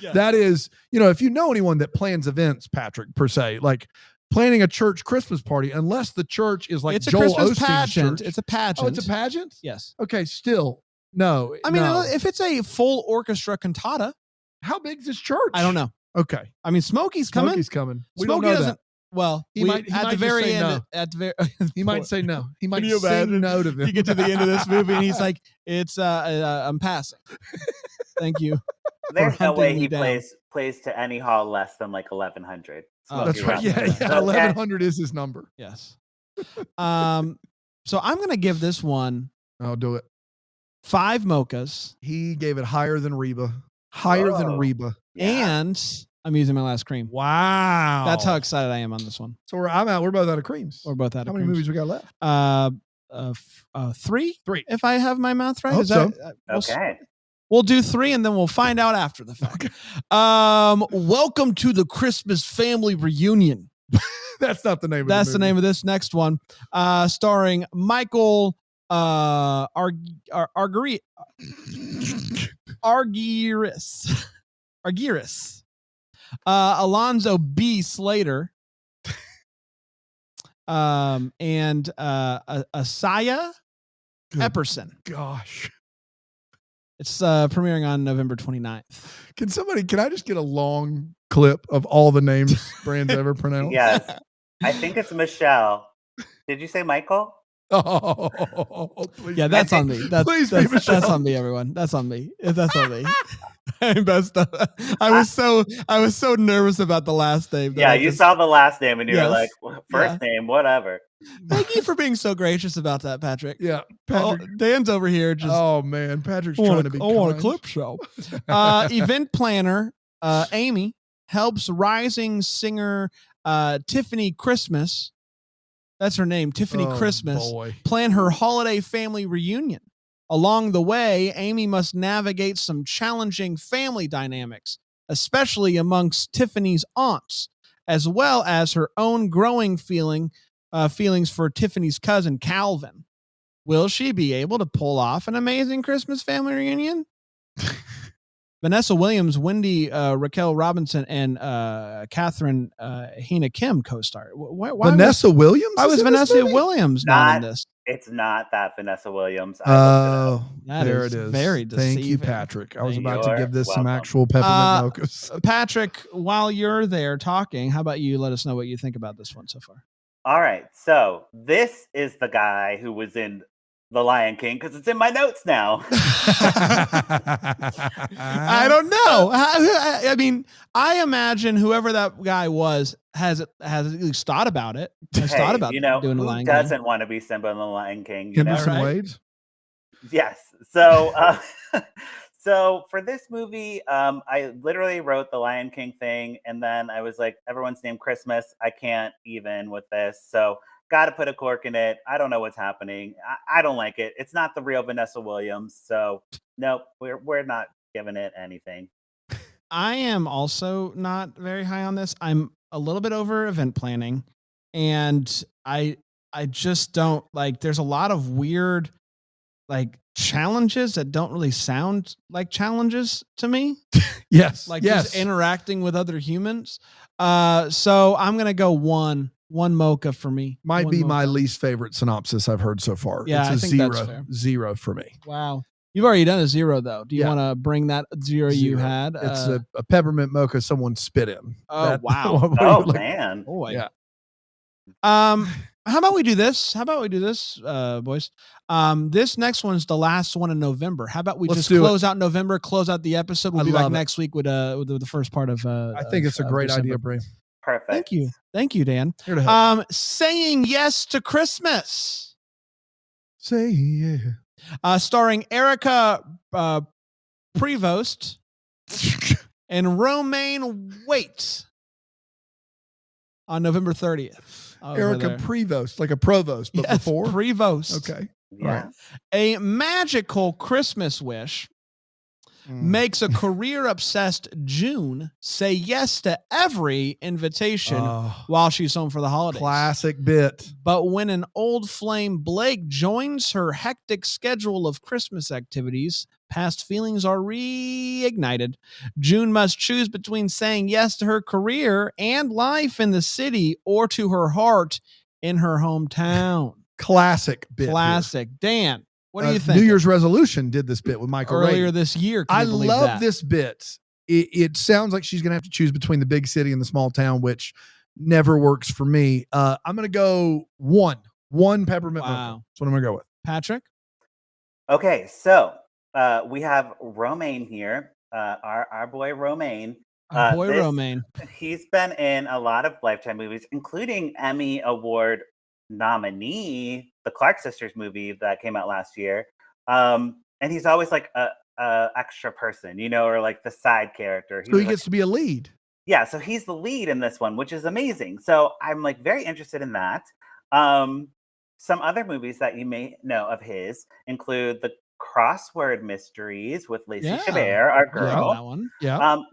Yeah. That is, if you know anyone that plans events, Patrick, per se, like planning a church Christmas party, unless the church is like it's Joel a Christmas Osteen's pageant. church. It's a pageant. Oh, it's a pageant? Yes. Okay, still. No. I mean, if it's a full orchestra cantata. How big is this church? I don't know. Okay. I mean, Smokey's coming. Smokey's coming. We Smokey don't know doesn't. that. Well, He might at the just very say end. no. At the very, He might say no. He might Can you sing imagine? no to them. You get to the end of this movie and he's like, "It's I'm passing. Thank you." There's no hunting way me he down. plays to any hall less than like 1100. Oh, That's right. Yeah. Okay. 1100 is his number. Yes. So I'm gonna give this one I'll do it. 5 mochas. He gave it higher than Reba. Higher than Whoa. Reba. Yeah. And I'm using my last cream. Wow. That's how excited I am on this one. So I'm out. We're both out of creams. We're both out How of many creams. movies we got left? 3. 3. If I have my math right. I hope Is that, so. Okay. We'll do 3 and then we'll find out after the fact. Welcome to the Christmas family reunion. That's not the name of That's the the name of this next one. Starring Michael Argyris. Alonzo B. Slater. And Asaya Good Epperson. Gosh. It's premiering on November 29th. Can I just get a long clip of all the names Brand's ever pronounced? Yes. I think it's Michelle. Did you say Michael? Oh, please. Yeah, that's on me. Please be That's Michelle. on me, everyone. That's on me. That's on me. I messed up. I was so nervous about the last name. Yeah, you saw the last name and you were Yes. like, well, first name, whatever. Thank you for being so gracious about that, Patrick. Yeah. Oh, Patrick. Dan's over here just. Oh man, Patrick's trying to be I want a kind. clip show. Event planner Amy helps rising singer Tiffany Christmas. That's her name, Tiffany Oh, Christmas. boy. Plan her holiday family reunion. Along the way, Amy must navigate some challenging family dynamics, especially amongst Tiffany's aunts, as well as her own growing feelings for Tiffany's cousin, Calvin. Will she be able to pull off an amazing Christmas family reunion? Vanessa Williams, Wendy Raquel Robinson, and Catherine Hina Kim co-star. Why Vanessa Williams? Why was is in this Vanessa movie? Williams not in this? It's not that Vanessa Williams. Oh, That there is it is. very Thank you, deceiving. Patrick. I was Thank about you. to give this some Welcome. actual peppermint mochas. Patrick, while you're there talking, how about you let us know what you think about this one so far? All right. So this is the guy who was in The Lion King because it's in my notes now. I don't know. I mean, I imagine whoever that guy was has at least thought about it. Has thought about doing the who Lion King. doesn't want to be Simba in The Lion King? You know? Henderson right? Wade. Yes. So, so for this movie, I literally wrote the Lion King thing, and then I was like, everyone's named Christmas. I can't even with this. So, got to put a cork in it. I don't know what's happening. I don't like it. It's not the real Vanessa Williams. So, nope, we're not giving it anything. I am also not very high on this. I'm a little bit over event planning, and I just don't like. There's a lot of weird like challenges that don't really sound like challenges to me. Yes. Like yes. just interacting with other humans. So I'm gonna go one mocha for me. Might One be my mocha. least favorite synopsis I've heard so far. Yeah, it's a I think that's fair. zero for me. Wow. You've already done a 0 though. Do you Yeah. want to bring that 0 you had? It's a peppermint mocha someone spit in. Oh, wow. Oh man. Boy. Yeah. How about we do this? Boys? This next one's the last one in November. How about we Let's just do close out November, close out the episode? We'll I be back love it. next week with the first part of. I think it's a great idea, Bray. Perfect. Thank you, Dan. Here to help. Saying Yes to Christmas, Say yeah. starring Erica Prevost and Romaine Waite on November 30th. Erica Prevost, like a provost, but Yes, before. Prevost. Okay. Yeah. A magical Christmas wish makes a career-obsessed June say yes to every invitation while she's home for the holidays. Classic bit. But when an old flame, Blake, joins her hectic schedule of Christmas activities, past feelings are reignited. June must choose between saying yes to her career and life in the city or to her heart in her hometown. Classic bit. Classic. Dan, what do you think? New Year's resolution did this bit with Michael earlier Ray. this year? I love that? this bit it sounds like she's going to have to choose between the big city and the small town, which never works for me. I'm going to go one peppermint mocha. That's what I'm going to go with. Patrick? Okay, so we have Romaine here, our boy Romaine. Romaine. He's been in a lot of Lifetime movies, including Emmy Award nominee, the Clark Sisters movie that came out last year. And he's always like a extra person, or like the side character. So he gets to be a lead. Yeah, so he's the lead in this one, which is amazing. So I'm like very interested in that. Some other movies that you may know of his include the Crossword Mysteries with Lacey Chabert, our girl. That one.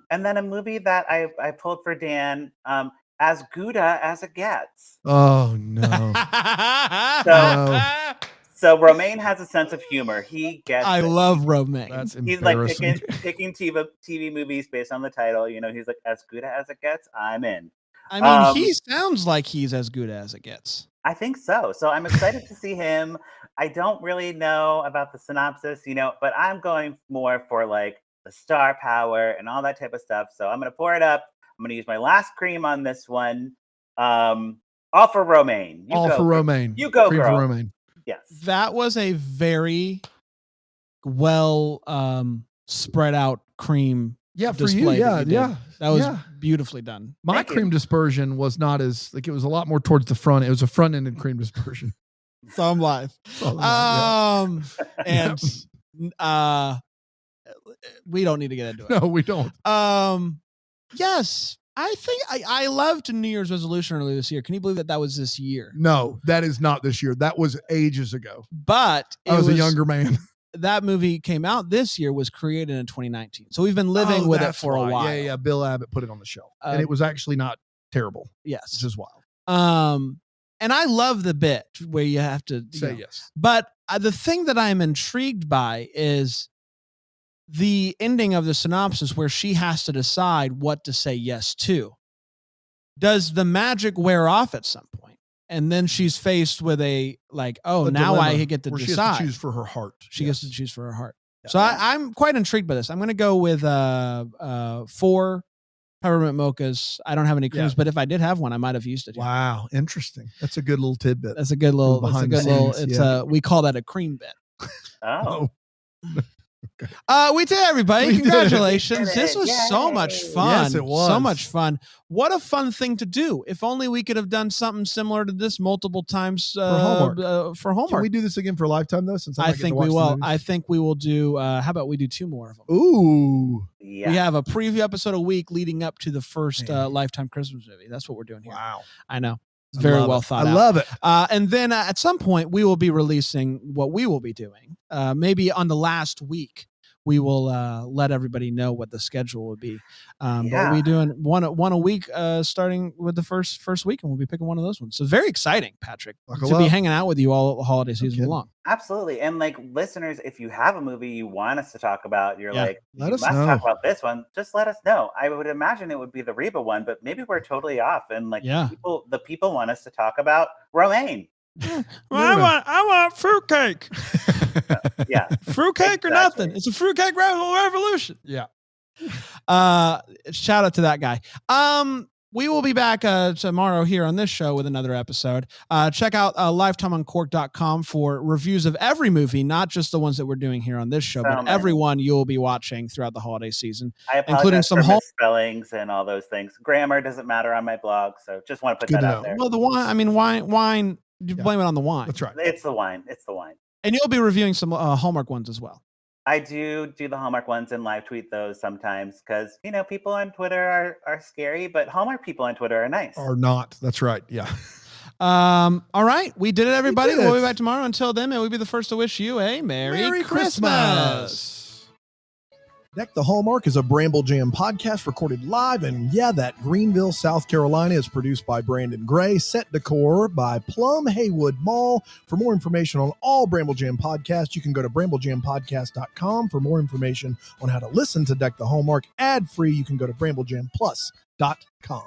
And then a movie that I pulled for Dan, As Gouda as It Gets. Oh no. So Romaine has a sense of humor. He gets. I love Romaine. That's He's like embarrassing. picking TV movies based on the title. He's like, as good as it gets, I'm in. I mean, he sounds like he's as good as it gets. I think so. So I'm excited to see him. I don't really know about the synopsis, but I'm going more for like the star power and all that type of stuff. So I'm going to pour it up. I'm going to use my last cream on this one. All for Romaine. Romaine. You go, cream girl. For Romaine. Yes. That was a very well spread out cream. Yeah, for you. Yeah. That was beautifully done. My cream dispersion was not as it was a lot more towards the front. It was a front-ended cream dispersion. So I'm live. And we don't need to get into it. No, we don't. Yes. I think I loved New Year's resolution earlier this year. Can you believe that was this year? No, that is not this year. That was ages ago. But I was a younger man. That movie came out this year, was created in 2019. So we've been living with it for a while. Yeah. Bill Abbott put it on the shelf. And it was actually not terrible. Yes. Which is wild. And I love the bit where you have to say yes. But the thing that I'm intrigued by is the ending of the synopsis where she has to decide what to say yes to. Does the magic wear off at some point? And then she's faced with a now I get to decide. She has to choose for her heart. She gets to choose for her heart. Yeah. So I'm quite intrigued by this. I'm going to go with 4 peppermint mochas. I don't have any creams, but if I did have one, I might have used it. Wow, interesting. That's a good little tidbit. That's a good little. We call that a cream bit. Oh. We did, everybody. Congratulations. This was so much fun. Yes, it was. So much fun. What a fun thing to do. If only we could have done something similar to this multiple times for Hallmark. Can we do this again for Lifetime, though? Since I think we will. I think we will do, how about we do 2 more of them? Ooh. Yeah. We have a preview episode a week leading up to the first Lifetime Christmas movie. That's what we're doing here. Wow. I know. It's very well thought out. I love it. And then at some point, we will be releasing what we will be doing. Maybe on the last week, we will let everybody know what the schedule will be. But we'll be doing one a week, starting with the first week, and we'll be picking one of those ones. So very exciting, Patrick, to be hanging out with you all the holiday season long. Absolutely. And like listeners, if you have a movie you want us to talk about, you're like, let you us must know. talk about this one. Just let us know. I would imagine it would be the Reba one, but maybe we're totally off. And like the people want us to talk about Romaine. Well, I want fruitcake. Yeah. Fruitcake or nothing. It's a fruitcake revolution. Yeah. Shout out to that guy. We will be back tomorrow here on this show with another episode. Check out lifetimeoncork.com for reviews of every movie, not just the ones that we're doing here on this show, but every one you'll be watching throughout the holiday season. I apologize including some for misspellings and all those things. Grammar doesn't matter on my blog, so just want to put that out there. Well, the wine, you blame it on the wine. That's right. It's the wine. And you'll be reviewing some Hallmark ones as well. I do the Hallmark ones and live tweet those sometimes because, people on Twitter are scary, but Hallmark people on Twitter are nice. Are not. That's right. Yeah. All right. We did it, everybody. We'll be back tomorrow. Until then, may we be the first to wish you a Merry Christmas. Deck the Hallmark is a Bramble Jam podcast recorded live in, that Greenville, South Carolina. Is produced by Brandon Gray. Set decor by Plum Haywood Mall. For more information on all Bramble Jam podcasts, you can go to bramblejampodcast.com. For more information on how to listen to Deck the Hallmark ad-free, you can go to bramblejamplus.com.